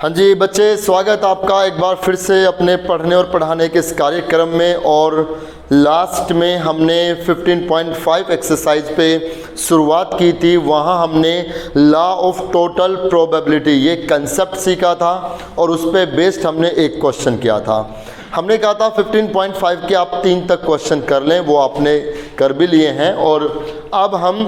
हाँ जी बच्चे, स्वागत आपका एक बार फिर से अपने पढ़ने और पढ़ाने के इस कार्यक्रम में। और लास्ट में हमने 15.5 एक्सरसाइज पे शुरुआत की थी। वहाँ हमने लॉ ऑफ टोटल प्रोबेबिलिटी ये कंसेप्ट सीखा था और उस पर बेस्ड हमने एक क्वेश्चन किया था। हमने कहा था 15.5 के आप 3 तक क्वेश्चन कर लें, वो आपने कर भी लिए हैं। और अब हम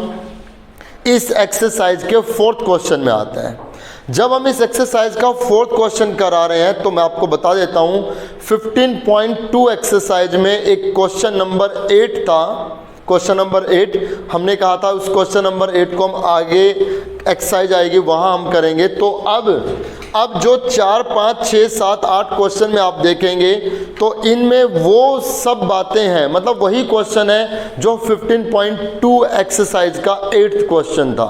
इस एक्सरसाइज के 4th क्वेश्चन में आते हैं। जब हम इस एक्सरसाइज का 4th क्वेश्चन करा रहे हैं तो मैं आपको बता देता हूं 15.2 एक्सरसाइज में एक क्वेश्चन नंबर 8 था। क्वेश्चन नंबर 8 हमने कहा था उस क्वेश्चन नंबर 8 को हम आगे एक्सरसाइज आएगी वहां हम करेंगे। तो अब जो 4, 5, 6, 7, 8 क्वेश्चन में आप देखेंगे तो इनमें वो सब बातें हैं, मतलब वही क्वेश्चन है जो 15.2 एक्सरसाइज का 8th क्वेश्चन था।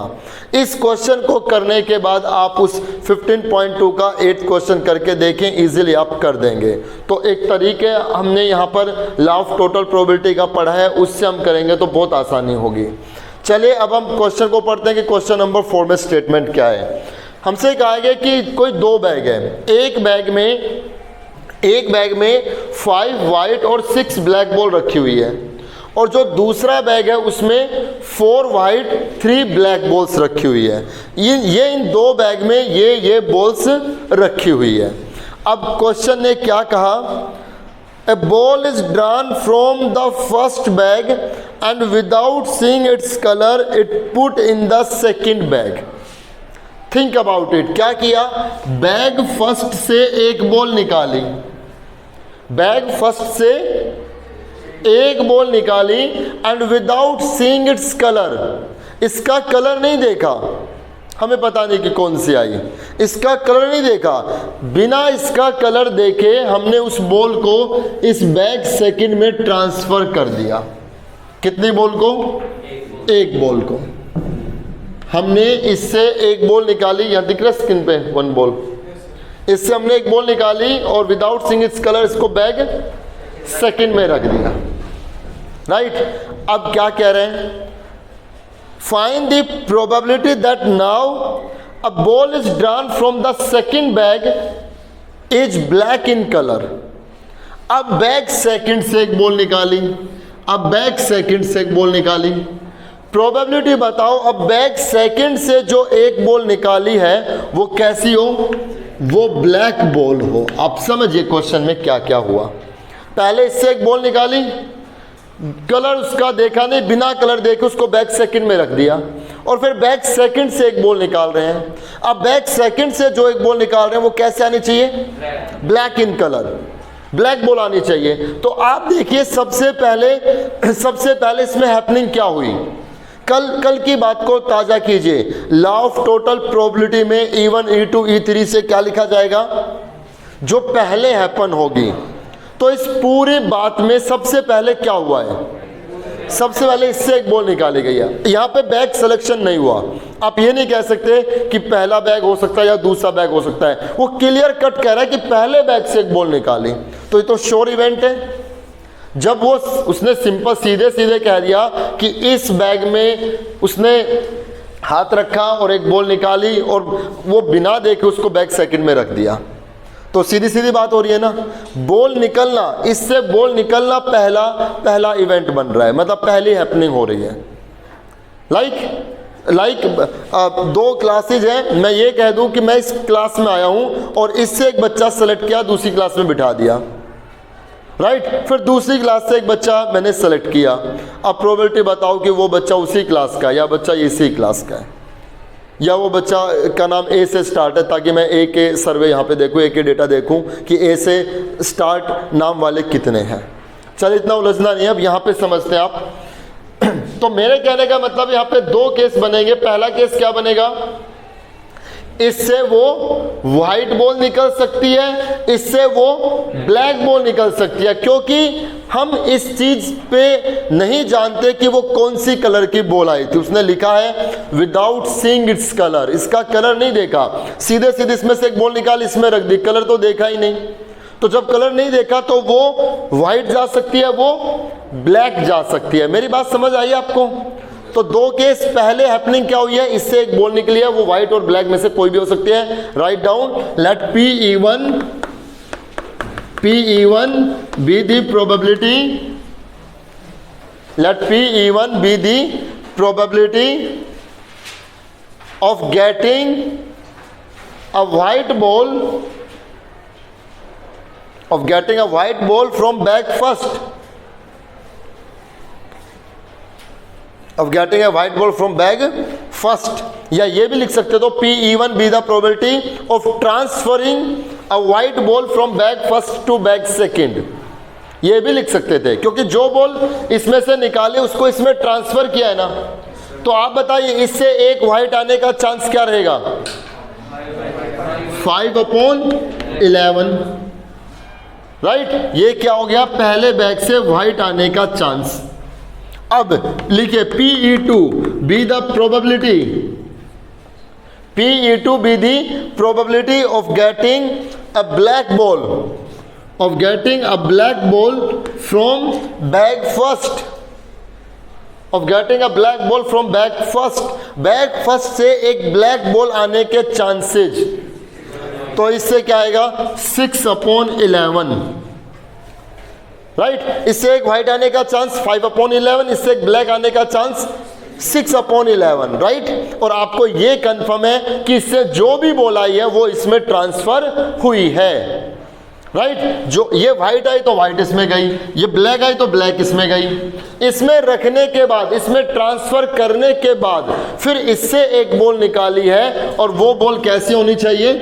इस क्वेश्चन को करने के बाद आप उस 15.2 का 8th क्वेश्चन करके देखें, इजीली आप कर देंगे। तो एक तरीके हमने यहाँ पर लॉ ऑफ टोटल प्रोबेबिलिटी का पढ़ा है, उससे हम करेंगे तो बहुत आसानी होगी। चलिए अब हम क्वेश्चन को पढ़ते हैं कि क्वेश्चन नंबर 4 में स्टेटमेंट क्या है। हमसे कहा गया कि कोई 2 बैग है, एक बैग में 5 वाइट और 6 ब्लैक बॉल रखी हुई है, और जो दूसरा बैग है उसमें 4 वाइट 3 ब्लैक बॉल्स रखी हुई है। ये इन 2 बैग में ये बॉल्स रखी हुई है। अब क्वेश्चन ने क्या कहा, A ball is drawn from the first bag and without seeing its color it put in the second bag. Think about it. क्या किया, बैग फर्स्ट से एक बॉल निकाली, बैग फर्स्ट से एक बॉल निकाली and without seeing its colour, इसका colour नहीं देखा, हमें पता नहीं कि कौन सी आई, इसका कलर नहीं देखा। बिना इसका कलर देखे हमने उस बॉल को इस बैग सेकंड में ट्रांसफर कर दिया। कितनी बॉल को, एक बॉल को हमने इससे एक बॉल निकाली, यहाँ दिख रहा है स्क्रीन पे 1 बॉल, इससे हमने एक बॉल निकाली और विदाउट सीइंग इट्स कलर इसको बैग सेकंड में रख दिया। राइट, अब क्या कह रहे हैं, find the probability that now a ball is drawn from the second bag is black in color. अब बैग सेकंड से एक बॉल निकाली, अब बैग सेकंड से एक बॉल निकाली, प्रोबेबिलिटी बताओ अब बैग सेकंड से जो एक बॉल निकाली है वो कैसी हो, वो ब्लैक बॉल हो। आप समझिए क्वेश्चन में क्या क्या हुआ। पहले इससे एक बॉल निकाली, कलर उसका देखा नहीं, बिना कलर देखे उसको बैग सेकंड में रख दिया, और फिर बैग सेकंड से एक बॉल निकाल रहे हैं। अब बैग सेकंड से जो एक बॉल निकाल रहे हैं वो कैसे आनी चाहिए, black in colour, black ball आनी चाहिए। तो आप देखिए सबसे पहले इसमें हैपनिंग क्या हुई, कल की बात को ताजा कीजिए। लॉ ऑफ टोटल प्रोबेबिलिटी में E1, E2, E3 से क्या लिखा जाएगा, जो पहले हैपन होगी। तो इस पूरी बात में सबसे पहले क्या हुआ है, सबसे पहले इससे एक बॉल निकाली गई है। यहाँ पे बैग सिलेक्शन नहीं हुआ। आप ये नहीं कह सकते कि पहला बैग हो सकता है या दूसरा बैग हो सकता है, वो क्लियर कट कह रहा है कि पहले बैग से एक बॉल निकाली। तो ये तो श्योर इवेंट है। जब वो उसने सिंपल सीधे कह दिया कि इस बैग में उसने हाथ रखा और एक बॉल निकाली और वो बिना देखे उसको बैग सेकंड में रख दिया, तो सीधी बात हो रही है ना। बॉल निकलना, इससे बॉल निकलना पहला इवेंट बन रहा है, मतलब पहली हैपनिंग हो रही है। लाइक 2 क्लासेज हैं, मैं ये कह दूं कि मैं इस क्लास में आया हूं और इससे एक बच्चा सेलेक्ट किया, दूसरी क्लास में बिठा दिया। राइट, फिर दूसरी क्लास से एक बच्चा मैंने सेलेक्ट किया। अब प्रोबेबिलिटी बताओ कि वो बच्चा उसी क्लास का या बच्चा इसी क्लास का है, या वो बच्चा का नाम ए से स्टार्ट है, ताकि मैं ए के सर्वे यहाँ पे देखूँ, ए के डेटा देखूँ कि ए से स्टार्ट नाम वाले कितने हैं। चलिए इतना उलझना नहीं है, अब यहाँ पे समझते हैं आप। तो मेरे कहने का मतलब यहाँ पे 2 केस बनेंगे। पहला केस क्या बनेगा, इससे वो व्हाइट बॉल निकल सकती है, इससे वो ब्लैक बॉल निकल सकती है, क्योंकि हम इस चीज पे नहीं जानते कि वो कौन सी कलर की बॉल आई थी। उसने लिखा है विदाउट सीइंग इट्स कलर, इसका कलर नहीं देखा, सीधे इसमें से एक बॉल निकाल इसमें रख दी, कलर तो देखा ही नहीं। तो जब कलर नहीं देखा तो वो व्हाइट जा सकती है, वो ब्लैक जा सकती है। मेरी बात समझ आई आपको? तो दो केस पहले हैपनिंग क्या हुई है, इससे एक बॉल निकली है, वो व्हाइट और ब्लैक में से कोई भी हो सकती है। Write down, let P E1 be the probability, let P E1 be the probability of getting a white ball from bag first, या ये भी लिख सकते तो P E1 be the probability of transferring a white ball from bag first to bag second, ये भी लिख सकते थे, क्योंकि जो बॉल इसमें से निकाले उसको इसमें ट्रांसफर किया है ना। तो आप बताइए इससे एक व्हाइट आने का चांस क्या रहेगा, 5/11, राइट। ये क्या हो गया, पहले बैग से व्हाइट आने का चांस। अब लिखिए PE2 be the probability, PE2 be the probability of getting a black ball from bag first, bag first से एक ब्लैक बॉल आने के चांसेज, तो इससे क्या आएगा 6/11, राइट। इससे एक व्हाइट आने का चांस 5/11, इससे एक ब्लैक आने का चांस 6/11, राइट। और आपको ये कंफर्म है कि इससे जो भी बॉल आई है वो इसमें ट्रांसफर हुई है, राइट। जो ये व्हाइट आई तो व्हाइट इसमें गई, ये ब्लैक आई तो ब्लैक इसमें गई। इसमें रखने के बाद, इसमें ट्रांसफर करने के बाद फिर इससे एक बॉल निकाली है, और वो बॉल कैसी होनी चाहिए,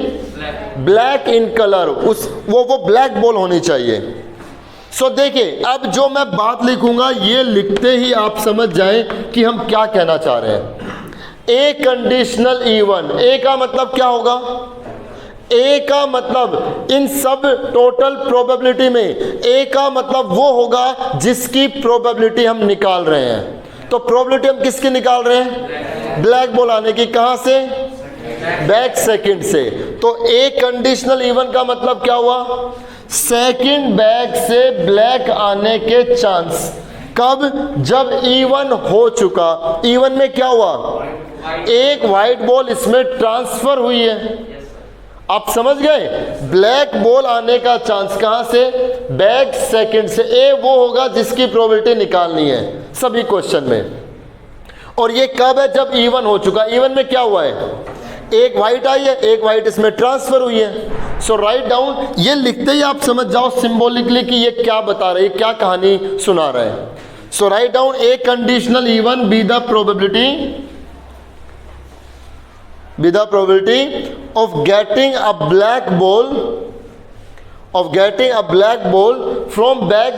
ब्लैक इन कलर, वो ब्लैक बॉल होनी चाहिए। सो देखिए, अब जो मैं बात लिखूंगा ये लिखते ही आप समझ जाएं कि हम क्या कहना चाह रहे हैं। ए कंडीशनल E1, ए का मतलब क्या होगा, ए का मतलब इन सब टोटल प्रोबेबिलिटी में ए का मतलब वो होगा जिसकी प्रोबेबिलिटी हम निकाल रहे हैं। तो प्रोबेबिलिटी हम किसकी निकाल रहे हैं, ब्लैक बॉल आने की, कहां से, बैक सेकंड से। तो ए कंडीशनल E1 का मतलब क्या हुआ, सेकंड बैग से ब्लैक आने के चांस। कब, जब E1 हो चुका, E1 में क्या हुआ, एक व्हाइट बॉल इसमें ट्रांसफर हुई है। आप समझ गए, ब्लैक बॉल आने का चांस कहां से, बैग सेकंड से। ए वो होगा जिसकी प्रोबेबिलिटी निकालनी है सभी क्वेश्चन में। और ये कब है, जब E1 हो चुका। E1 में क्या हुआ है, एक व्हाइट आई है, एक व्हाइट इसमें ट्रांसफर हुई है। सो राइट डाउन, ये लिखते ही आप समझ जाओ सिंबॉलिकली कि ये क्या बता रहे हैं, क्या कहानी सुना रहे हैं। So write down, A conditional E1 be the probability of getting a black ball from bag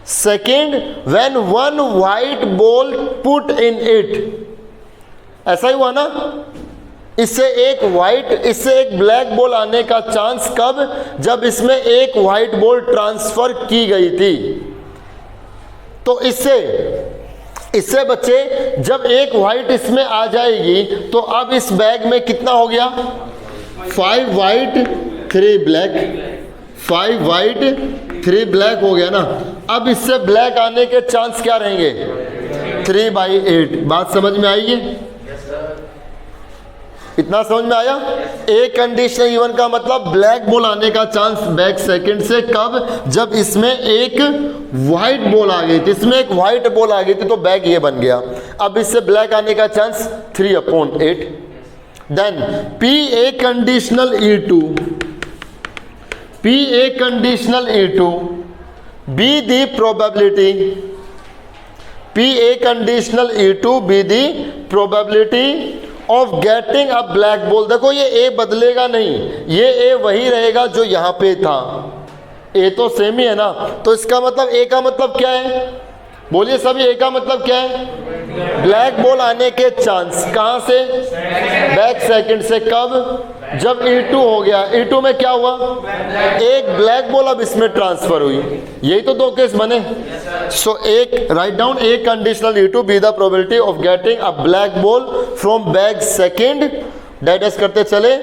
second, when one white ball put in it। ऐसा ही हुआ ना, इससे एक ब्लैक बॉल आने का चांस कब, जब इसमें एक व्हाइट बॉल ट्रांसफर की गई थी। तो इससे बच्चे जब एक व्हाइट इसमें आ जाएगी तो अब इस बैग में कितना हो गया, 5 व्हाइट 3 ब्लैक, 5 व्हाइट 3 ब्लैक हो गया ना। अब इससे ब्लैक आने के चांस क्या रहेंगे, 3/8। बात समझ में आई है, इतना समझ में आया। ए कंडीशनल E1 का मतलब ब्लैक बॉल आने का चांस बैक सेकंड से, कब, जब इसमें एक व्हाइट बॉल आ गई थी, इसमें एक व्हाइट बॉल आ गई थी तो बैग ये बन गया। अब इससे ब्लैक आने का chance 3/8। Then PA conditional E2 be the probability of getting a black ball। देखो ये ए बदलेगा नहीं, ये ए वही रहेगा जो यहां पे था, ए तो सेम ही है ना। तो इसका मतलब ए का मतलब क्या है, बोलिए सभी, ए का मतलब क्या है, ब्लैक बॉल आने के चांस। कहां से, बैक सेकंड से। कब, जब E2 हो गया। E2 में क्या हुआ, एक ब्लैक बॉल अब इसमें ट्रांसफर हुई। यही तो दो केस बने। सो एक write down, A conditional E2 be the probability of getting a black ball from bag second, डाइडेस करते चले,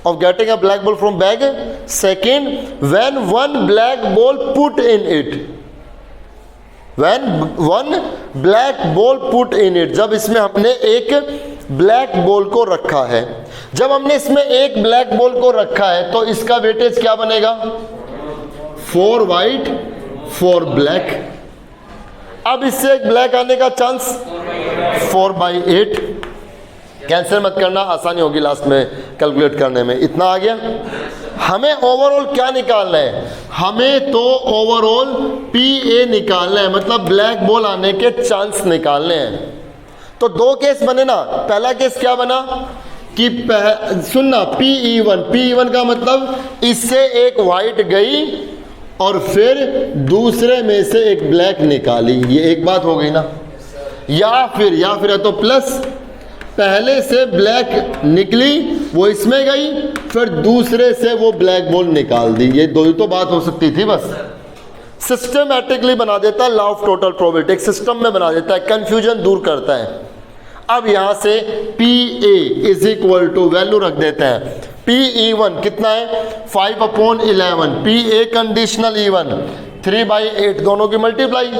of getting a black ball from bag second when one black ball put in it। When one black ball put in it, जब इसमें हमने एक black ball को रखा है, जब हमने इसमें एक ब्लैक बॉल को रखा है तो इसका वेटेज क्या बनेगा? 4 वाइट 4 ब्लैक। अब इससे एक ब्लैक आने का चांस 4/8। कैंसिल मत करना, आसानी होगी लास्ट में कैलकुलेट करने में। इतना आ गया। हमें ओवरऑल क्या निकालना है? हमें तो ओवरऑल PA निकालना है, मतलब ब्लैक बॉल आने के चांस निकालने हैं। तो दो केस बने ना। पहला केस क्या बना कि सुनना PE1 का मतलब इससे एक वाइट गई और फिर दूसरे में से एक ब्लैक निकाली, ये एक बात हो गई ना। या फिर तो प्लस पहले से ब्लैक निकली वो इसमें गई, फिर दूसरे से वो ब्लैक बॉल निकाल दी, ये दो ही तो बात हो सकती थी बस। सिस्टमैटिकली बना देता है लॉ ऑफ टोटल प्रोबेबिलिटी, एक सिस्टम में बना देता है, कंफ्यूजन दूर करता है। अब यहां से PA is equal to value रख देते हैं। PE1 कितना है? 5/11। PA कंडीशनल E1 3/8, दोनों की मल्टीप्लाई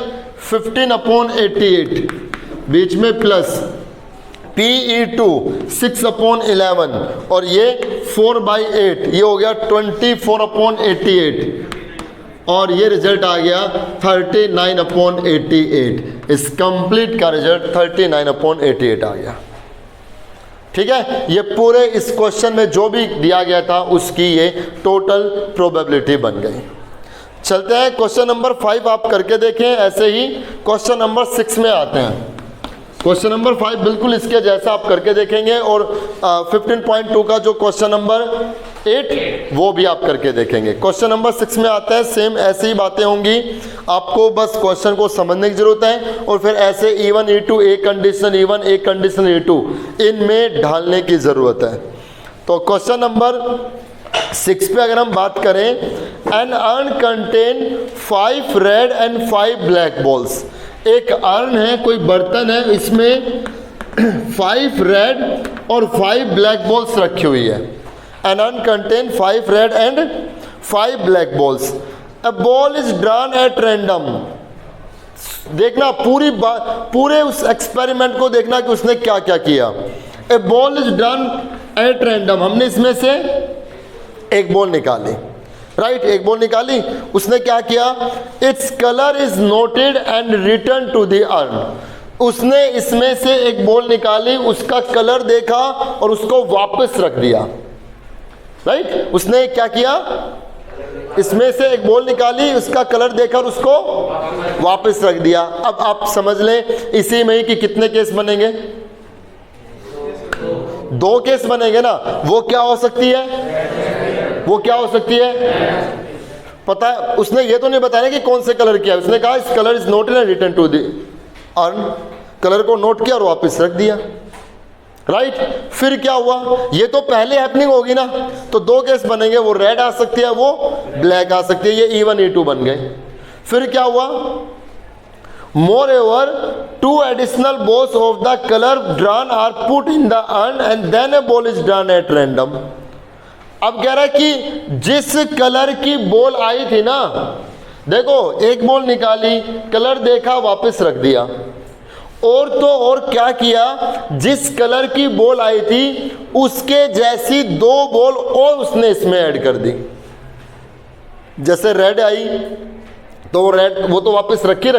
15/88, बीच में प्लस PE2 6/11 और ये 4/8, ये हो गया 24/88 और ये रिजल्ट आ गया 39/88। इस कंप्लीट का रिजल्ट 39/88 आ गया। ठीक है, ये पूरे इस क्वेश्चन में जो भी दिया गया था उसकी ये टोटल प्रोबेबिलिटी बन गई। चलते हैं क्वेश्चन नंबर 5 आप करके देखें। ऐसे ही क्वेश्चन नंबर 6 में आते हैं। क्वेश्चन नंबर 5 बिल्कुल इसके जैसा आप करके देखेंगे और 15.2 का जो क्वेश्चन नंबर 8 वो भी आप करके देखेंगे। क्वेश्चन नंबर 6 में आता है, सेम ऐसी ही बातें होंगी, आपको बस क्वेश्चन को समझने की जरूरत है और फिर ऐसे E1 E2 एक कंडीशन E1 एक कंडीशन E2 इनमें ढालने की जरूरत है। तो क्वेश्चन नंबर 6 पे अगर हम बात करें, an urn contain 5 red and 5 black balls. एक अर्न है, कोई बर्तन है, इसमें 5 रेड और 5 ब्लैक बॉल्स रखी हुई है। An urn contain 5 red and 5 black balls. A ball is drawn at random. देखना पूरे उस एक्सपेरिमेंट को देखना कि उसने क्या क्या किया। A ball is drawn at random, हमने इसमें से एक बॉल निकाली, राइट, एक बॉल निकाली। उसने क्या किया? Its colour is noted and return to the urn. उसने इसमें से एक बॉल निकाली, उसका कलर देखा और उसको वापस रख दिया, राइट। उसने क्या किया? इसमें से एक बॉल निकाली, उसका कलर देखा और उसको वापस रख दिया। अब आप समझ लें इसी में ही कि कितने केस बनेंगे? 2 केस बनेंगे ना। वो क्या हो सकती है? वो क्या हो सकती है? पता है, उसने ये तो नहीं बताया कि कौन से कलर किया। उसने कहा इस colour is noted and return to the urn. Colour को नोट किया और वापस रख दिया, राइट। फिर क्या हुआ? ये तो पहले हैपनिंग होगी ना, तो 2 केस बनेंगे। वो रेड आ सकती है, वो ब्लैक आ सकती है। ये E1 E2 बन गए। फिर क्या हुआ? Moreover, 2 additional balls of the color drawn are put in the urn and then a ball is drawn at random. अब कह रहा है कि जिस कलर की बॉल आई थी ना, देखो एक बॉल निकाली, कलर देखा, वापस रख दिया। और तो और क्या किया? जिस कलर की बॉल आई थी उसके जैसी 2 बॉल और उसने इसमें ऐड कर दी। जैसे रेड आई तो रेड वो तो वापस रखी,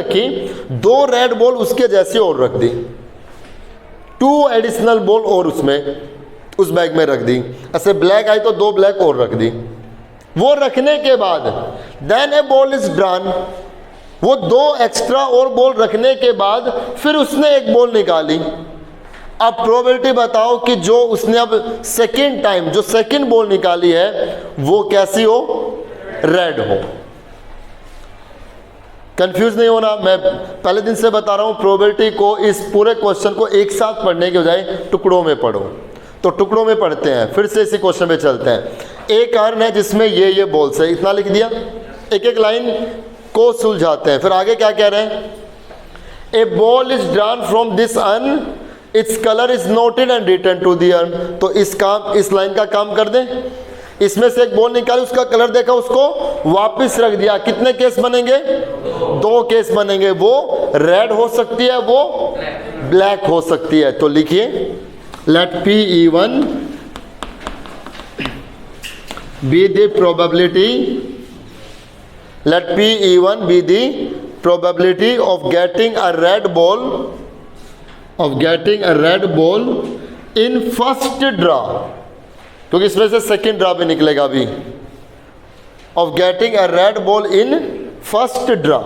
2 रेड बॉल उसके जैसी और रख दी, 2 एडिशनल बॉल और उसमें उस बैग में रख दी। ऐसे ब्लैक आई तो 2 ब्लैक और रख दी। वो रखने के बाद then a ball is drawn, वो 2 एक्स्ट्रा और बॉल रखने के बाद फिर उसने एक बॉल निकाली। अब प्रोबेबिलिटी बताओ कि जो उसने अब सेकेंड टाइम जो सेकेंड बॉल निकाली है वो कैसी हो? रेड हो। कंफ्यूज नहीं होना, मैं पहले दिन से बता रहा हूं, प्रोबेबिलिटी को इस पूरे क्वेश्चन को एक साथ पढ़ने के बजाय टुकड़ों में पढ़ो। तो टुकड़ों में पढ़ते हैं, फिर से इसी क्वेश्चन पे चलते हैं। एक अर्न है जिसमें ये बॉल्स है, इतना लिख दिया। एक एक लाइन को सुलझाते हैं। फिर आगे क्या कह रहे हैं? A ball is drawn from this urn, its colour is noted and return to the urn. तो इस लाइन का काम कर दें। इसमें से एक बॉल निकाली, उसका कलर देखा, उसको वापस रख दिया, कितने केस बनेंगे? 2 केस बनेंगे। वो रेड हो सकती है, वो ब्लैक हो सकती है। तो लिखिए late P(E1) be the probability, let P(E1) be the probability of getting a red ball, in first draw, क्योंकि इसमें से सेकंड ड्रा भी निकलेगा अभी, of getting a red ball in first draw।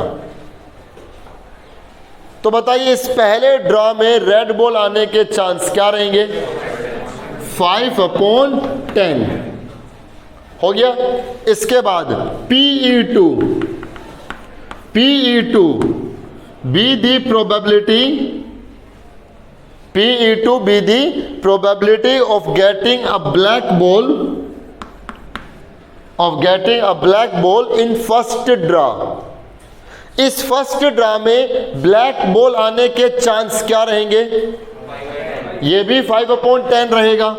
तो बताइए इस पहले ड्रा में रेड बॉल आने के चांस क्या रहेंगे? 5/10 हो गया। इसके बाद PE2 be the probability of getting a black ball in first draw। इस फर्स्ट ड्रा में ब्लैक बॉल आने के चांस क्या रहेंगे? ये भी 5/10 रहेगा।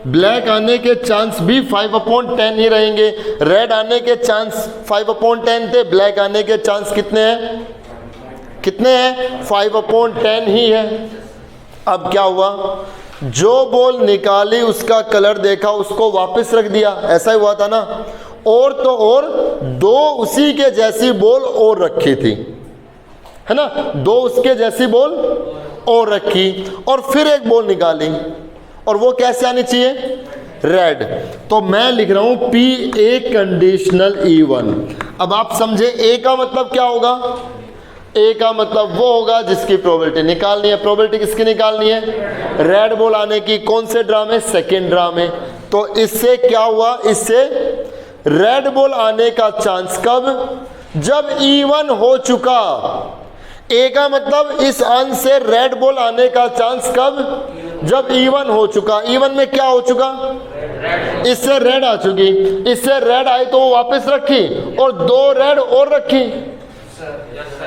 ब्लैक आने के चांस भी 5/10 ही रहेंगे। रेड आने के चांस 5/10 थे, ब्लैक आने के चांस कितने हैं? 5/10 ही है। अब क्या हुआ? जो बॉल निकाली उसका कलर देखा, उसको वापस रख दिया, ऐसा ही हुआ था ना। और तो और 2 उसी के जैसी बॉल और रखी थी, है ना, 2 उसके जैसी बॉल और रखी, और फिर एक बॉल निकाली, और वो कैसे आनी चाहिए? रेड। तो मैं लिख रहा हूं PA कंडीशनल E1। अब आप समझे A का मतलब क्या होगा? A का मतलब वो होगा जिसकी प्रोबेबिलिटी निकालनी है। प्रोबेबिलिटी किसकी निकालनी है? रेड बॉल आने की। कौन से ड्रा में? सेकेंड ड्रा में। तो इससे क्या हुआ? इससे रेड बॉल आने का चांस कब? जब E1 हो चुका। A का मतलब इस अंश से रेड बॉल आने का चांस कब? जब E1 हो चुका। E1 में क्या हो चुका? इससे रेड आ चुकी। इससे रेड आई तो वो वापस रखी, और 2 रेड और रखी।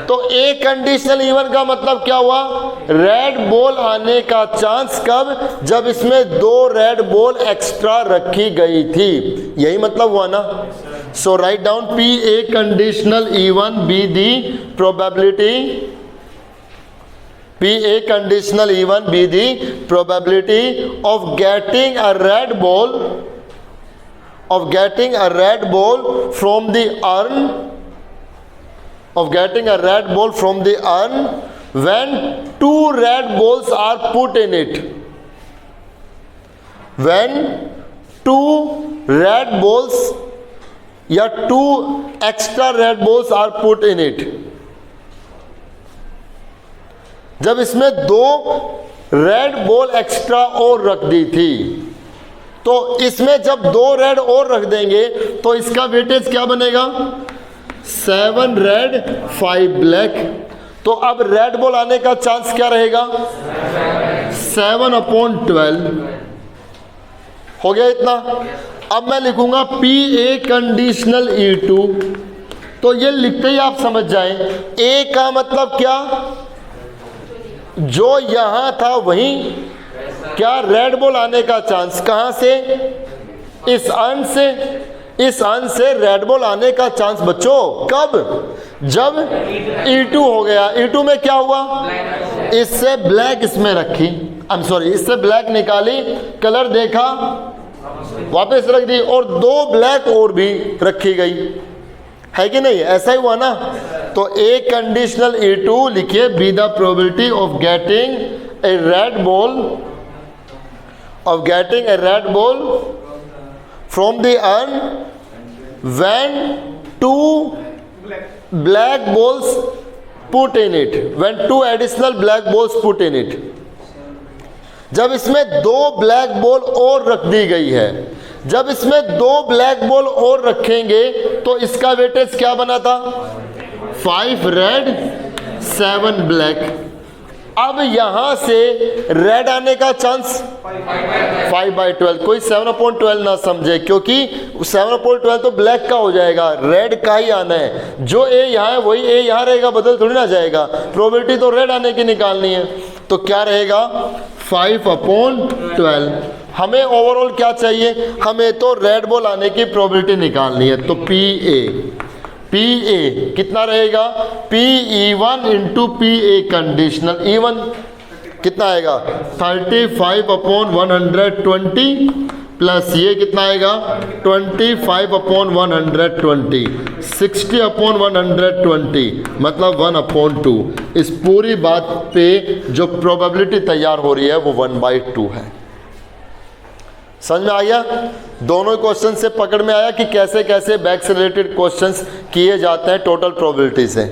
तो A कंडीशनल E1 का मतलब क्या हुआ? रेड बॉल आने का चांस कब? जब इसमें 2 रेड बॉल एक्स्ट्रा रखी गई थी। यही मतलब हुआ ना। So write down PA conditional E1 be the probability, PA conditional E1 be the probability of getting a red ball, from the urn, when 2 red balls are put in it, when 2 red balls या 2 extra red balls are put in it। जब इसमें 2 red ball extra और रख दी थी, तो इसमें जब 2 red और रख देंगे तो इसका वेटेज क्या बनेगा? 7 रेड 5 ब्लैक। तो अब रेड बॉल आने का चांस क्या रहेगा? 7/12 हो गया इतना। अब मैं लिखूंगा PA कंडीशनल E2। तो ये लिखते ही आप समझ जाएं, A का मतलब क्या? जो यहां था वहीं क्या रेड बॉल आने का चांस? कहां से? इस अंश से। इस अंश से रेड बॉल आने का चांस बच्चों कब? जब E2 हो गया। E2 में क्या हुआ? इससे ब्लैक इसमें रखी, इससे ब्लैक निकाली, कलर देखा, वापस रख दी, और 2 ब्लैक और भी रखी गई, है कि नहीं? ऐसा ही हुआ ना। तो A कंडीशनल E2 लिखिए B the probability of getting a red ball from the urn when 2 black balls put in it, when 2 additional black balls put in it। जब इसमें 2 ब्लैक बॉल और रख दी गई है। जब इसमें 2 ब्लैक बॉल और रखेंगे तो इसका वेटेज क्या बना था? 5 रेड 7 ब्लैक। अब यहां से रेड आने का चांस 5/12। कोई 7/12 ना समझे, क्योंकि 7/12 तो ब्लैक का हो जाएगा, रेड का ही आना है। जो A यहाँ है वही A यहाँ रहेगा, बदल थोड़ी ना जाएगा। प्रोबेबिलिटी तो रेड आने की निकालनी है। तो क्या रहेगा? 5/12। हमें ओवरऑल क्या चाहिए, हमें तो रेड बॉल आने की प्रोबेबिलिटी निकालनी है। तो पी ए कितना रहेगा, PE1 into PA conditional. E1 कितना आएगा 35/120 प्लस ये कितना आएगा 25/120, 60/120 मतलब 1/2। इस पूरी बात पे जो प्रोबेबिलिटी तैयार हो रही है वो 1/2 है। समझ में आ गया? दोनों क्वेश्चन से पकड़ में आया कि कैसे कैसे बैक से रिलेटेड क्वेश्चंस किए जाते हैं टोटल प्रोबेबिलिटी से।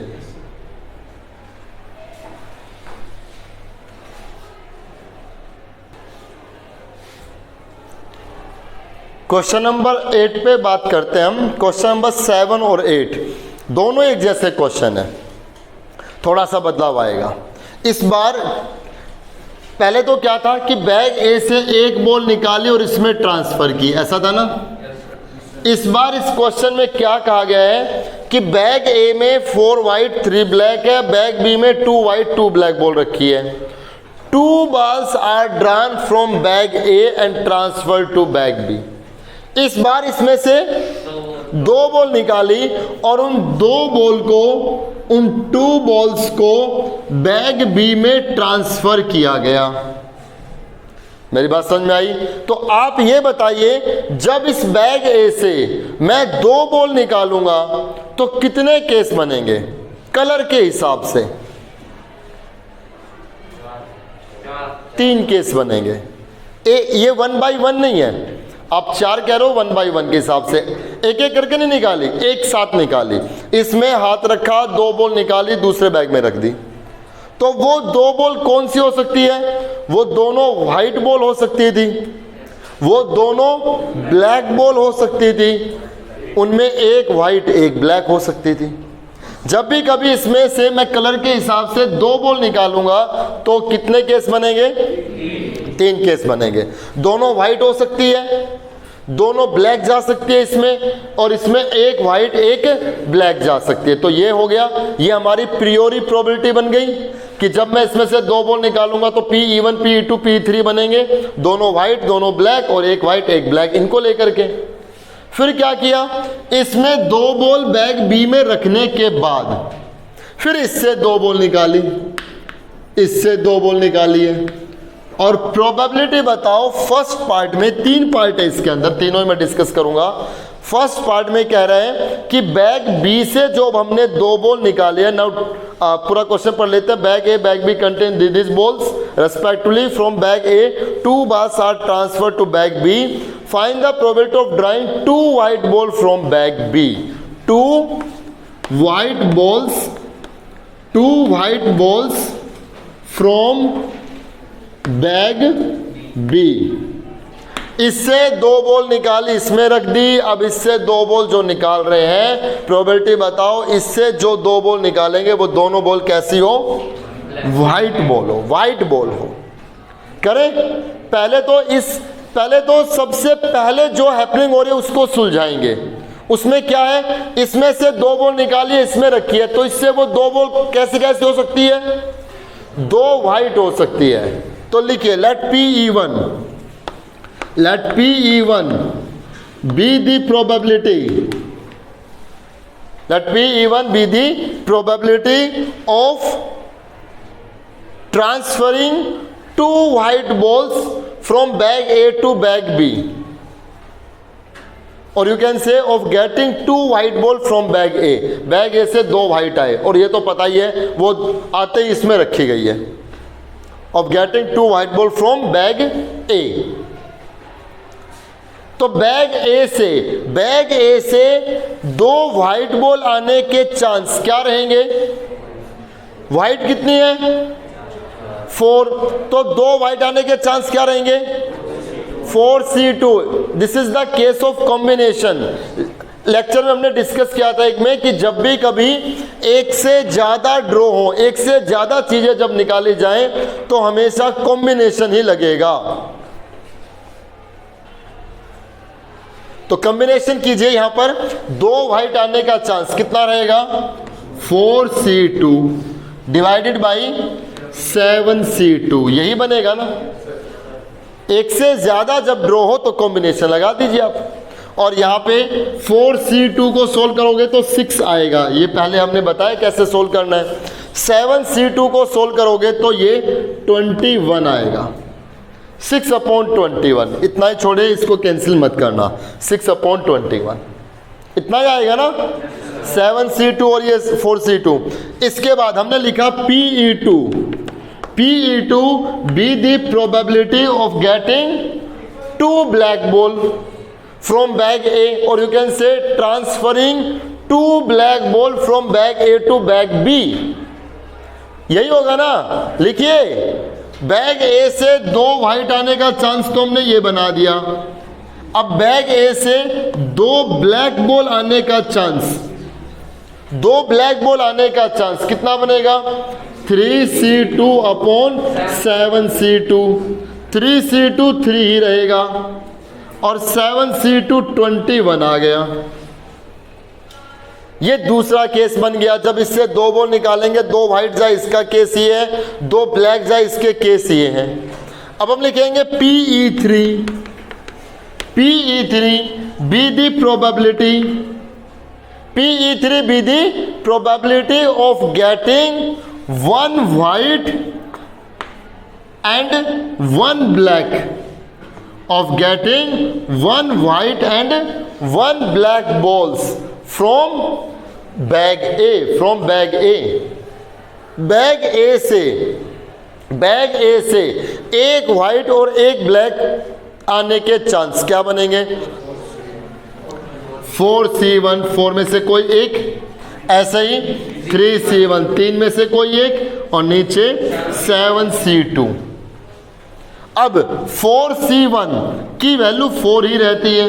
क्वेश्चन नंबर 8 पे बात करते हैं हम। क्वेश्चन नंबर 7 और 8 दोनों एक जैसे क्वेश्चन है, थोड़ा सा बदलाव आएगा इस बार। पहले तो क्या था कि बैग ए से एक बॉल निकाली और इसमें ट्रांसफर की, ऐसा था ना। इस बार इस क्वेश्चन में क्या कहा गया है कि बैग ए में 4 वाइट 3 ब्लैक है, बैग बी में 2 वाइट 2 ब्लैक बॉल रखी है। 2 balls are drawn from bag A and transfer to bag B. इस बार इसमें से 2 बॉल निकाली और उन 2 बॉल को, उन 2 बॉल्स को बैग बी में ट्रांसफर किया गया। मेरी बात समझ में आई? तो आप ये बताइए, जब इस बैग ए से मैं 2 बॉल निकालूंगा तो कितने केस बनेंगे कलर के हिसाब से? 3 केस बनेंगे। ये 1/1 नहीं है, आप 4 कह रहे हो 1/1 के हिसाब से। एक एक करके नहीं निकाली, एक साथ निकाली। इसमें हाथ रखा, 2 बॉल निकाली, दूसरे बैग में रख दी। तो वो 2 बॉल कौन सी हो सकती है? वो दोनों व्हाइट बॉल हो सकती थी, वो दोनों ब्लैक बॉल हो सकती थी, उनमें एक व्हाइट एक ब्लैक हो सकती थी। जब भी कभी इसमें से मैं कलर के हिसाब से 2 बॉल निकालूंगा तो कितने केस बनेंगे? 3 केस बनेंगे। दोनों व्हाइट हो सकती है, दोनों ब्लैक जा सकती है इसमें, और इसमें एक व्हाइट एक ब्लैक जा सकती है। तो ये हो गया, ये हमारी प्रियोरी प्रोबेबिलिटी बन गई कि जब मैं इसमें से 2 बॉल निकालूंगा तो PE1 PE2 PE3 बनेंगे, दोनों व्हाइट दोनों ब्लैक, और एक व्हाइट एक ब्लैक, इनको लेकर के। फिर क्या किया, इसमें 2 बॉल बैग बी में रखने के बाद फिर इससे 2 बॉल निकाली, इससे 2 बॉल निकाली है। और प्रोबेबिलिटी बताओ, फर्स्ट पार्ट में 3 पार्ट है इसके अंदर, तीनों ही मैं डिस्कस करूंगा। फर्स्ट पार्ट में कह रहे हैं कि बैग बी से जो हमने 2 बॉल निकाले हैं, नाउ पूरा क्वेश्चन पढ़ लेते हैं। Bag A bag B contain this balls respectively from bag A 2 balls are transfer to bag B. Find the probability of drawing 2 white ball from bag B. 2 white balls from bag B. इससे 2 ball निकाली, इसमें रख दी। अब इससे 2 ball जो निकाल रहे हैं, प्रोबेबिलिटी बताओ, इससे जो 2 बॉल निकालेंगे वो दोनों बॉल कैसी हो? व्हाइट बॉल हो, व्हाइट बॉल हो। करें पहले तो सबसे पहले जो हैपनिंग हो रही है उसको सुलझाएंगे। उसमें क्या है, इसमें से 2 बॉल निकाली है, इसमें रखी है, तो इससे वो 2 बॉल कैसे कैसे हो सकती है? 2 व्हाइट हो सकती है। तो लिखिए, late PE1 be the probability, let PE1 be the probability of transferring 2 white balls from bag A to bag B, और you can say of getting 2 white ball from bag A। Bag A से 2 white आए, और ये तो पता ही है वो आते ही इसमें रखी गई है। Of getting 2 white ball from bag A, तो बैग ए से 2 व्हाइट बॉल आने के चांस क्या रहेंगे? व्हाइट कितनी है? 4, तो 2 व्हाइट आने के चांस क्या रहेंगे? 4C2। This is the case of combination. Lecture में हमने डिस्कस किया था एक में कि जब भी कभी एक से ज्यादा ड्रॉ हो, एक से ज्यादा चीजें जब निकाली जाएं तो हमेशा कॉम्बिनेशन ही लगेगा। तो कॉम्बिनेशन कीजिए, यहां पर 2 व्हाइट आने का चांस कितना रहेगा? 4C2 डिवाइडेड बाई 7C2, यही बनेगा ना। एक से ज़्यादा जब ड्रॉ हो तो कॉम्बिनेशन लगा दीजिए आप। और यहाँ पे 4C2 को सोल्व करोगे तो 6 आएगा, ये पहले हमने बताया कैसे सोल्व करना है। 7C2 को सोल्व करोगे तो ये 21 आएगा, 6/21। इतना ही छोड़े, इसको कैंसिल मत करना, 6/21 इतना ही आएगा ना, 7C2 और ये 4C2। इसके बाद हमने लिखा PE2 be the probability of getting 2 black ball from bag A, or you can say transferring 2 black ball from bag A to bag B। यही होगा ना, लिखिए बैग ए से 2 व्हाइट आने का चांस तो हमने ये बना दिया। अब बैग ए से 2 ब्लैक बॉल आने का चांस, 2 ब्लैक बॉल आने का चांस कितना बनेगा, 3C2/7C2। 3C2 3 ही रहेगा और 7C2 21 आ गया। ये दूसरा केस बन गया। जब इससे 2 बॉल निकालेंगे, 2 व्हाइट जाए, इसका केस ये है, 2 ब्लैक जाए, इसके केस ये है। अब हम लिखेंगे PE3 be the probability, PE3 be the probability of getting 1 white and 1 black, of getting 1 white and 1 black balls from bag A, from bag A। Bag A से एक व्हाइट और एक ब्लैक आने के चांस क्या बनेंगे, 4C1 4 में से कोई एक, ऐसे ही 3C1 3 में से कोई एक, और नीचे 7C2। अब 4C1 की वैल्यू 4 ही रहती है,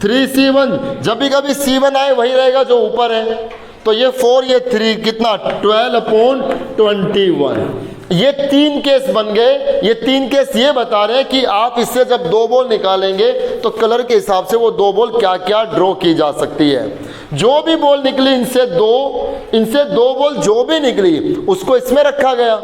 3C1 जब भी कभी C1 आए वही रहेगा जो ऊपर है, तो ये 4 ये 3 कितना 12/21। ये 3 केस बन गए। ये 3 केस ये बता रहे हैं कि आप इससे जब 2 बॉल निकालेंगे तो कलर के हिसाब से वो 2 बॉल क्या क्या ड्रॉ की जा सकती है। जो भी बॉल निकली इनसे दो बॉल जो भी निकली उसको इसमें रखा गया।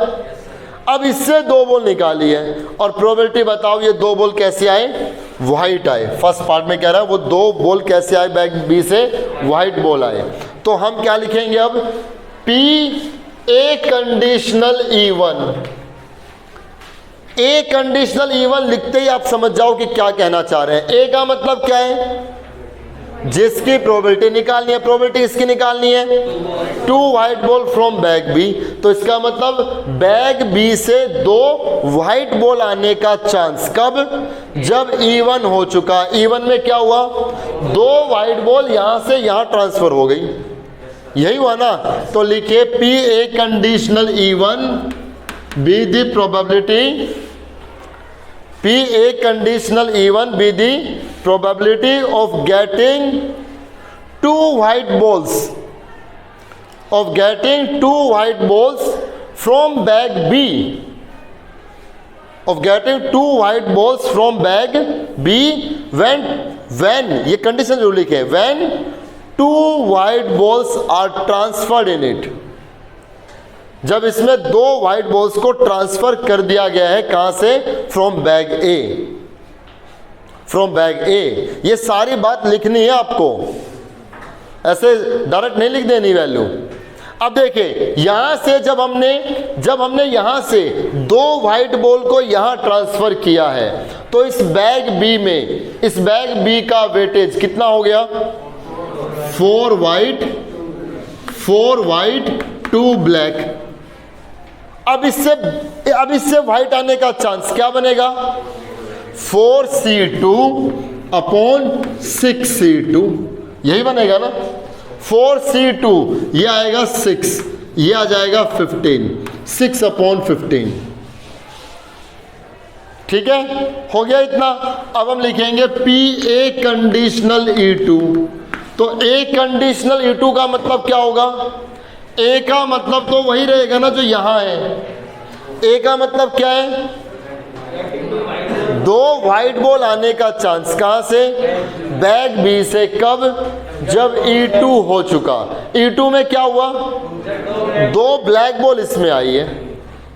अब इससे 2 बॉल निकाली है और प्रोबेबिलिटी बताओ ये 2 बॉल कैसे आए, व्हाइट आए। फर्स्ट पार्ट में कह रहा है वो 2 बॉल कैसे आए, बैग बी से व्हाइट बॉल आए। तो हम क्या लिखेंगे अब, P A conditional E1। A conditional E1 लिखते ही आप समझ जाओ कि क्या कहना चाह रहे हैं। A का मतलब क्या है, जिसकी प्रोबेबिलिटी निकालनी है। प्रोबेबिलिटी इसकी निकालनी है 2 white ball from bag B, तो इसका मतलब बैग बी से 2 व्हाइट बॉल आने का चांस कब, जब E1 हो चुका। E1 में क्या हुआ, 2 व्हाइट बॉल यहां से यहां ट्रांसफर हो गई, यही हुआ ना। तो लिखिए P A conditional E1 be the probability, P A conditional E1 be the probability of getting 2 white balls, from bag B, when ये कंडीशन जरूर लिखे, when 2 white balls are transferred in it, जब इसमें 2 व्हाइट बॉल्स को transfer कर दिया गया है, कहां से, फ्रॉम बैग ए। ये सारी बात लिखनी है आपको, ऐसे डायरेक्ट नहीं लिख देनी वैल्यू। अब देखिए यहां से जब हमने यहां से 2 व्हाइट बॉल को यहां ट्रांसफर किया है, तो इस बैग बी का वेटेज कितना हो गया, 4 व्हाइट 2 ब्लैक। अब इससे व्हाइट आने का चांस क्या बनेगा, 4C2/6C2, यही बनेगा ना। 4C2 ये आएगा 6, ये आ जाएगा 15, 6/15। ठीक है, हो गया इतना। अब हम लिखेंगे P A कंडीशनल E2। तो A कंडीशनल E2 का मतलब क्या होगा, A का मतलब तो वही रहेगा ना जो यहां है। A का मतलब क्या है, 2 व्हाइट बॉल आने का चांस, कहां से, बैग बी से, कब, जब E2 हो चुका। E2 में क्या हुआ, 2 ब्लैक बॉल इसमें आई है,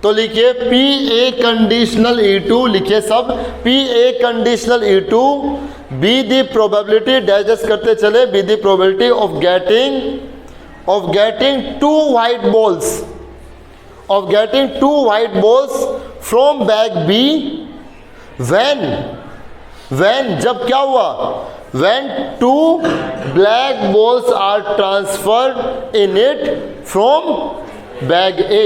तो तो लिखिए पी ए कंडीशनल E2, लिखिए सब P A conditional E2 be the probability digest करते चले, be the probability of getting two white balls from bag B when जब क्या हुआ, when two black balls are transferred in it from bag A।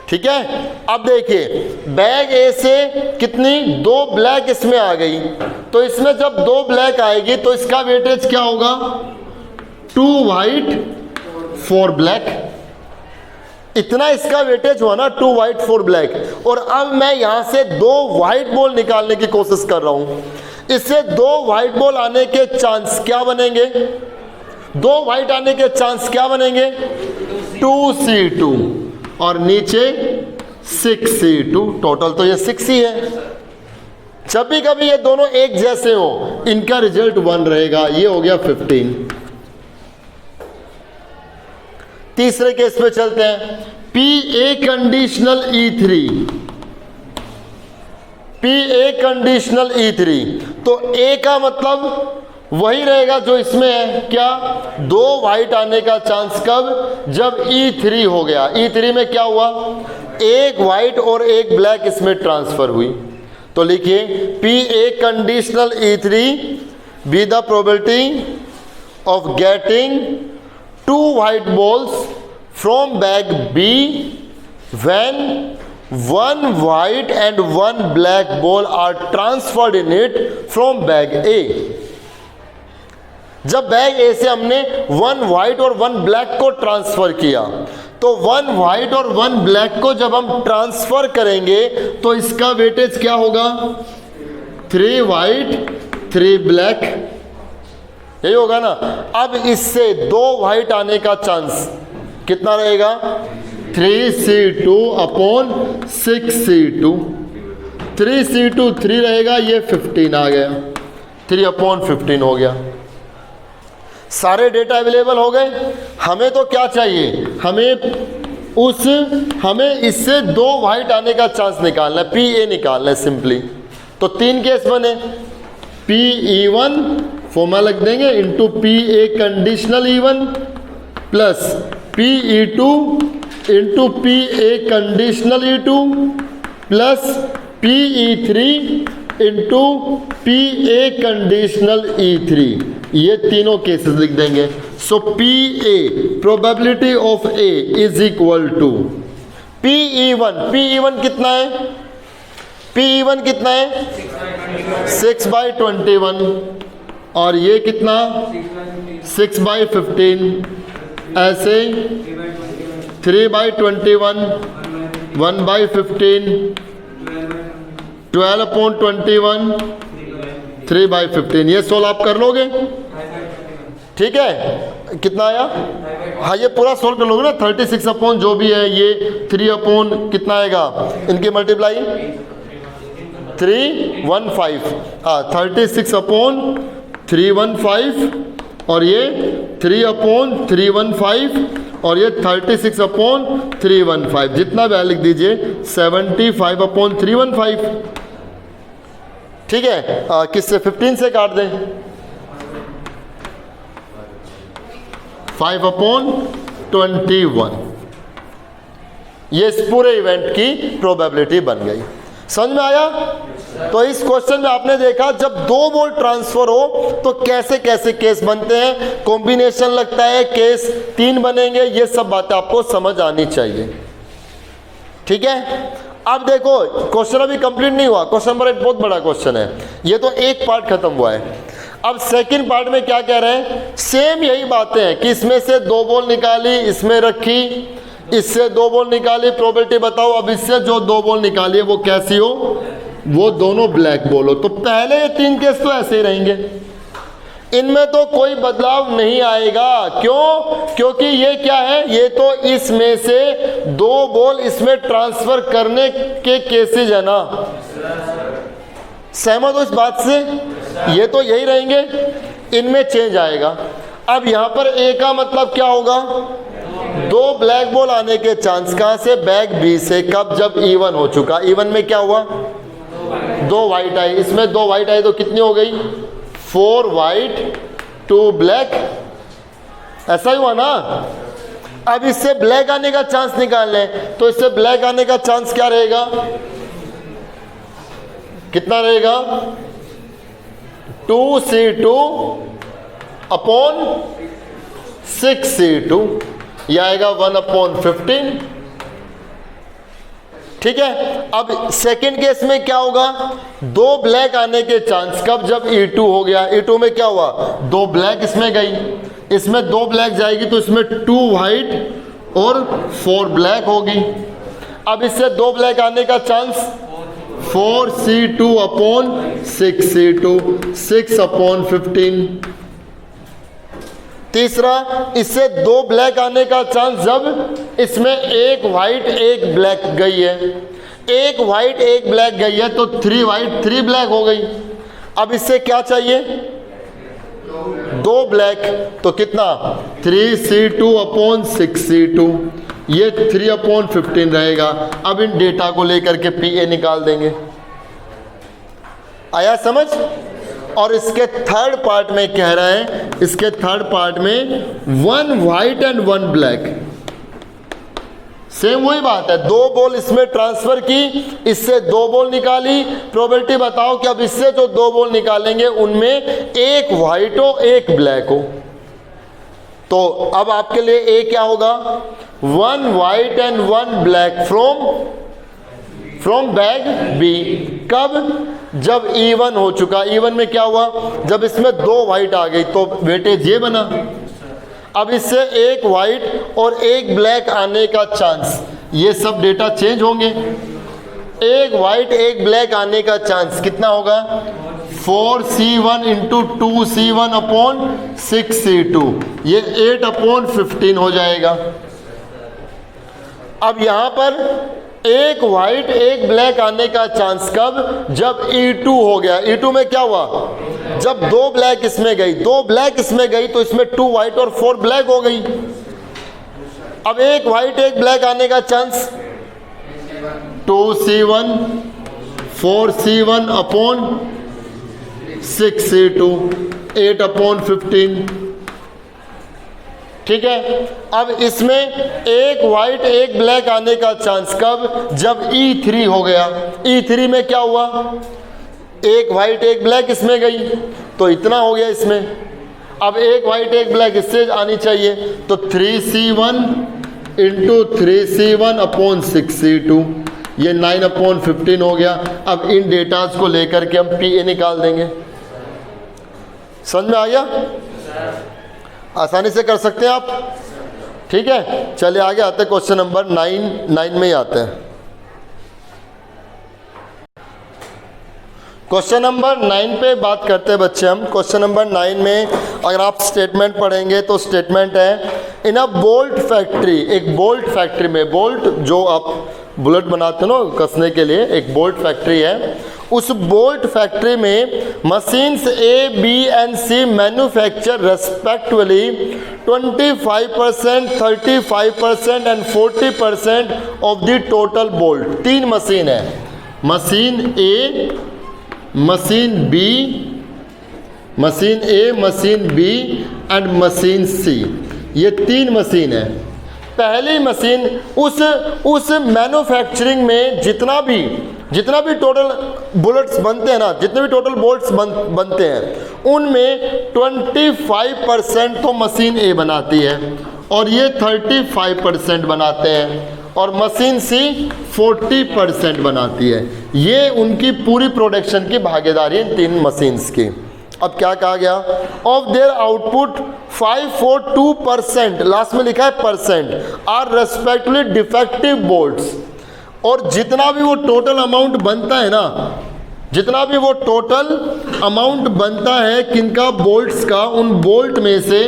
ठीक है, अब देखिए bag A से कितनी, 2 ब्लैक इसमें आ गई, तो इसमें जब 2 ब्लैक आएगी तो इसका वेटेज क्या होगा, 2 वाइट 4 ब्लैक, इतना इसका वेटेज हुआ ना, 2 वाइट 4 ब्लैक। और अब मैं यहां से 2 वाइट बॉल निकालने की कोशिश कर रहा हूं, इससे 2 वाइट बॉल आने के चांस क्या बनेंगे, 2 वाइट आने के चांस क्या बनेंगे, 2C2 और नीचे 6C2, टोटल तो ये 6 ही है। जब भी कभी ये दोनों एक जैसे हो इनका रिजल्ट 1 रहेगा, ये हो गया 15। तीसरे केस पे चलते हैं, पी ए कंडीशनल E3, तो ए का मतलब वही रहेगा जो इसमें है, क्या, 2 वाइट आने का चांस कब, जब E3 हो गया। E3 में क्या हुआ, 1 वाइट और 1 ब्लैक इसमें ट्रांसफर हुई। तो लिखिए P A conditional E3 B the probability of getting 2 white balls from bag B when 1 white and 1 black ball are transferred in it from bag A। जब बैग ए से हमने 1 white और 1 black को transfer किया, तो 1 white और 1 black को जब हम ट्रांसफर करेंगे तो इसका वेटेज क्या होगा, 3 white 3 black, यही होगा ना। अब इससे 2 वाइट आने का चांस कितना रहेगा, 3C2 अपॉन 6C2, 3C2 3 रहेगा, ये 15 आ गया, 3 अपॉन 15 हो गया। सारे डेटा अवेलेबल हो गए। हमें तो क्या चाहिए, हमें इससे 2 वाइट आने का चांस निकालना है, पी ए निकालना है सिंपली। तो 3 केस बने, PE1 फॉर्मूला लग देंगे into P A conditional E1 plus PE2 into P A conditional E2 plus PE3 into P A conditional E3, ये तीनों केसेस लिख देंगे। So P A probability of A is equal to PE1 कितना है, PE1 कितना है 6/21 और ये कितना 6/15, ऐसे 3/21 1/15 12/21 3/15, ये सोल्व आप कर लोगे, ठीक है। कितना आया, हाँ ये पूरा सोल्व कर लोगे ना, 36 अपॉन जो भी है, ये 3 अपॉन कितना आएगा, इनकी मल्टीप्लाई 315, 36 अपॉन 315 और ये 3 अपॉन 315 और ये 36 अपॉन 315, जितना भी लिख दीजिए 75 अपॉन 315, ठीक है। किससे 15 से काट दें, 5 अपॉन 21, ये इस पूरे इवेंट की प्रोबेबिलिटी बन गई। समझ में आया। तो इस क्वेश्चन में आपने देखा जब 2 बॉल ट्रांसफर हो तो कैसे कैसे केस बनते हैं, कॉम्बिनेशन लगता है, केस 3 बनेंगे, ये सब बातें आपको समझ आनी चाहिए, ठीक है। अब देखो क्वेश्चन अभी कंप्लीट नहीं हुआ, क्वेश्चन नंबर 1 बहुत बड़ा क्वेश्चन है, ये तो एक पार्ट खत्म हुआ है। अब सेकंड पार्ट में क्या कह रहे हैं, सेम यही बातें हैं कि इसमें से 2 बॉल निकाली, इसमें रखी, इससे 2 बॉल निकाली, प्रोबेबिलिटी बताओ। अब इससे जो 2 बॉल निकाली वो कैसी हो, वो दोनों ब्लैक बॉल हो। तो पहले ये 3 केस तो ऐसे ही रहेंगे, इनमें तो कोई बदलाव नहीं आएगा। क्यों, क्योंकि ये क्या है, ये तो इसमें से 2 बॉल इसमें ट्रांसफर करने के केसेज है ना, सहमत हो इस बात से, ये तो यही रहेंगे, इनमें चेंज आएगा। अब यहां पर ए का मतलब क्या होगा, दो ब्लैक बॉल आने के चांस कहाँ से? बैग बी से। कब? जब इवन हो चुका। इवन में क्या हुआ? दो वाइट आई। इसमें दो वाइट आई तो कितनी हो गई? 4 वाइट 2 ब्लैक। ऐसा ही हुआ ना। अब इससे ब्लैक आने का चांस निकाल लें, तो इससे ब्लैक आने का चांस क्या रहेगा? कितना रहेगा? 2C2 अपॉन 6C2, यह आएगा 1/15। ठीक है। अब सेकंड केस में क्या होगा? दो ब्लैक आने के चांस। कब? जब E2 हो गया। E2 में क्या हुआ? दो ब्लैक इसमें गई, इसमें दो ब्लैक जाएगी तो इसमें 2 वाइट और 4 ब्लैक होगी। अब इससे दो ब्लैक आने का चांस 4C2 अपॉन 6C2, 6/15। तीसरा, इससे दो ब्लैक आने का चांस जब इसमें एक वाइट एक ब्लैक गई है। एक वाइट एक ब्लैक गई है तो 3 वाइट 3 ब्लैक हो गई। अब इससे क्या चाहिए? दो ब्लैक, तो कितना? 3C2 अपॉन 6C2, ये 3/15 रहेगा। अब इन डेटा को लेकर के PA निकाल देंगे। आया समझ? और इसके थर्ड पार्ट में कह रहा है, इसके थर्ड पार्ट में 1 वाइट एंड 1 ब्लैक। सेम वही बात है, दो बॉल इसमें ट्रांसफर की, इससे दो बॉल निकाली। प्रोबेबिलिटी बताओ कि अब इससे जो दो बॉल निकालेंगे उनमें एक वाइट हो एक ब्लैक हो। तो अब आपके लिए ए क्या होगा? 1 white and 1 black from bag B. कब? जब E1 हो चुका। E1 में क्या हुआ? जब इसमें दो वाइट आ गई तो वेटेज ये बना। अब इससे एक वाइट और एक ब्लैक आने का चांस, ये सब डेटा चेंज होंगे। एक वाइट एक ब्लैक आने का चांस कितना होगा? 4C1 into 2C1 upon 6C2, ये 8/15 हो जाएगा। अब यहां पर एक वाइट एक ब्लैक आने का चांस कब? जब E2 हो गया। E2 में क्या हुआ? जब दो ब्लैक इसमें गई, दो ब्लैक इसमें गई तो इसमें 2 वाइट और 4 ब्लैक हो गई। अब एक वाइट एक ब्लैक आने का chance 2C1 4C1 upon 6C2, 8/15। ठीक है। अब इसमें एक वाइट एक ब्लैक आने का चांस कब? जब E3 हो गया। E3 में क्या हुआ? एक वाइट एक ब्लैक इसमें गई तो इतना हो गया इसमें। अब एक वाइट एक ब्लैक इससे आनी चाहिए तो 3C1 into 3C1 upon 6C2, ये 9/15 हो गया। अब इन डेटाज को लेकर के हम PA निकाल देंगे। समझ में आ गया? आसानी से कर सकते हैं आप। ठीक है, चलिए आगे आते हैं। क्वेश्चन नंबर 9 में ही आते हैं। क्वेश्चन नंबर 9 पे बात करते हैं बच्चे हम। क्वेश्चन नंबर 9 में अगर आप स्टेटमेंट पढ़ेंगे तो स्टेटमेंट है, इन अ बोल्ट फैक्ट्री, एक बोल्ट फैक्ट्री में, बोल्ट जो आप बुलेट बनाते हो ना कसने के लिए, एक बोल्ट फैक्ट्री है। उस बोल्ट फैक्ट्री में machines A, B and C manufacture respectively 25%, 35% and 40% of the total bolt. 3 machine है, machine A, machine B, machine A, machine B and machine C, ये 3 मशीन है। पहली मशीन उस मैन्युफैक्चरिंग में जितना भी टोटल बुलेट्स बनते हैं ना, जितने भी टोटल बोल्ट्स बनते हैं उनमें 25% तो मशीन A बनाती है और ये 35% बनाते हैं, और मशीन C 40% बनाती है। ये उनकी पूरी प्रोडक्शन की भागीदारी इन 3 मशीन्स की। अब क्या कहा गया? ऑफ देयर आउटपुट 542%, लास्ट में लिखा है percent, are respectively defective bolts. और जितना भी वो टोटल अमाउंट बनता है ना, जितना भी वो टोटल अमाउंट बनता है किनका? बोल्ट्स का। उन बोल्ट में से,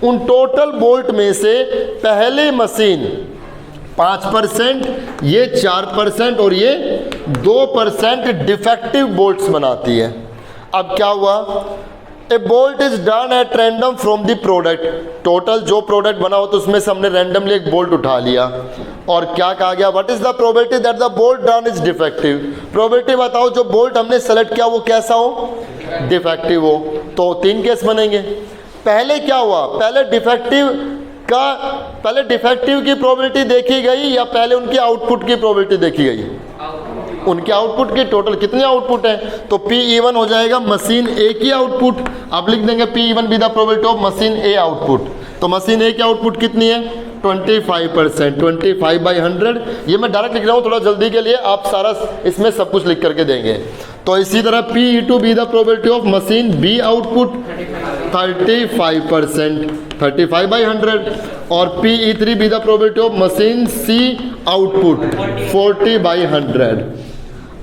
उन टोटल बोल्ट में से पहली मशीन 5%, ये 4% और ये 2% डिफेक्टिव बोल्ट्स बनाती है। अब क्या हुआ? ए bolt is done at random from the product, total जो प्रोडक्ट बना हो तो उसमें से हमने रैंडमली एक बोल्ट उठा लिया और क्या कहा गया, what is the probability that the bolt done is defective, probability बताओ जो बोल्ट हमने सेलेक्ट किया वो कैसा हो, डिफेक्टिव हो। तो 3 केस बनेंगे। पहले क्या हुआ, पहले डिफेक्टिव की प्रोबेबिलिटी देखी गई या पहले उनकी आउटपुट की प्रोबेबिलिटी देखी गई, उनके आउटपुट की टोटल कितने आउटपुट है, तो P-E1 हो जाएगा मशीन ए की आउटपुट, आप लिख देंगे P-E1 B the probability of machine A output. तो मशीन ए की आउटपुट कितनी है 25%, 25/100। ये मैं डायरेक्ट लिख रहा हूँ थोड़ा जल्दी के लिए, आप सारा इसमें सब कुछ लिख करके देंगे। तो इसी तरह P-E2 be the probability of machine B output 35%, 35/100 और P-E3 be the probability of machine C output 40/100।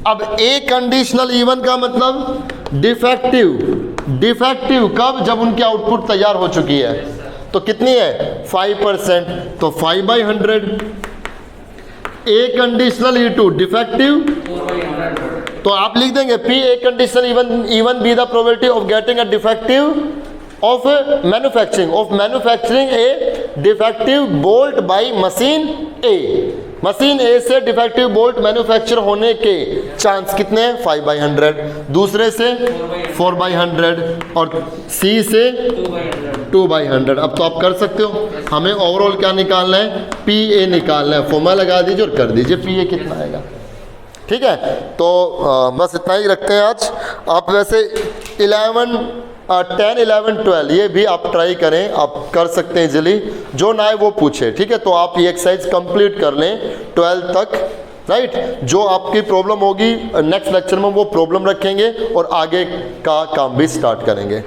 अब ए कंडीशनल इवन का मतलब डिफेक्टिव, डिफेक्टिव कब, जब उनकी आउटपुट तैयार हो चुकी है, तो कितनी है 5%, तो 5/100। ए कंडीशनल E2 डिफेक्टिव, तो आप लिख देंगे P A conditional even be the probability of getting a defective of manufacturing a defective bolt by machine A, machine A से डिफेक्टिव बोल्ट मैन्युफैक्चर होने के चांस कितने हैं 5/100, दूसरे से 4/100 और सी से 2/100। अब तो आप कर सकते हो, हमें ओवरऑल क्या निकालना है, P-A निकालना है, फॉर्मूला लगा दीजिए और कर दीजिए P-A कितना आएगा। ठीक है, तो बस इतना ही रखते हैं आज। आप वैसे 10, 11, 12 ये भी आप ट्राई करें, आप कर सकते हैं इजीली, जो ना है वो पूछे। ठीक है, तो आप ये एक्सरसाइज कंप्लीट कर लें 12 तक, राइट। जो आपकी प्रॉब्लम होगी नेक्स्ट लेक्चर में वो प्रॉब्लम रखेंगे और आगे का काम भी स्टार्ट करेंगे।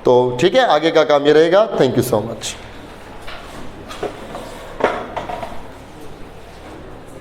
तो ठीक है, आगे का काम ये रहेगा। Thank you so much.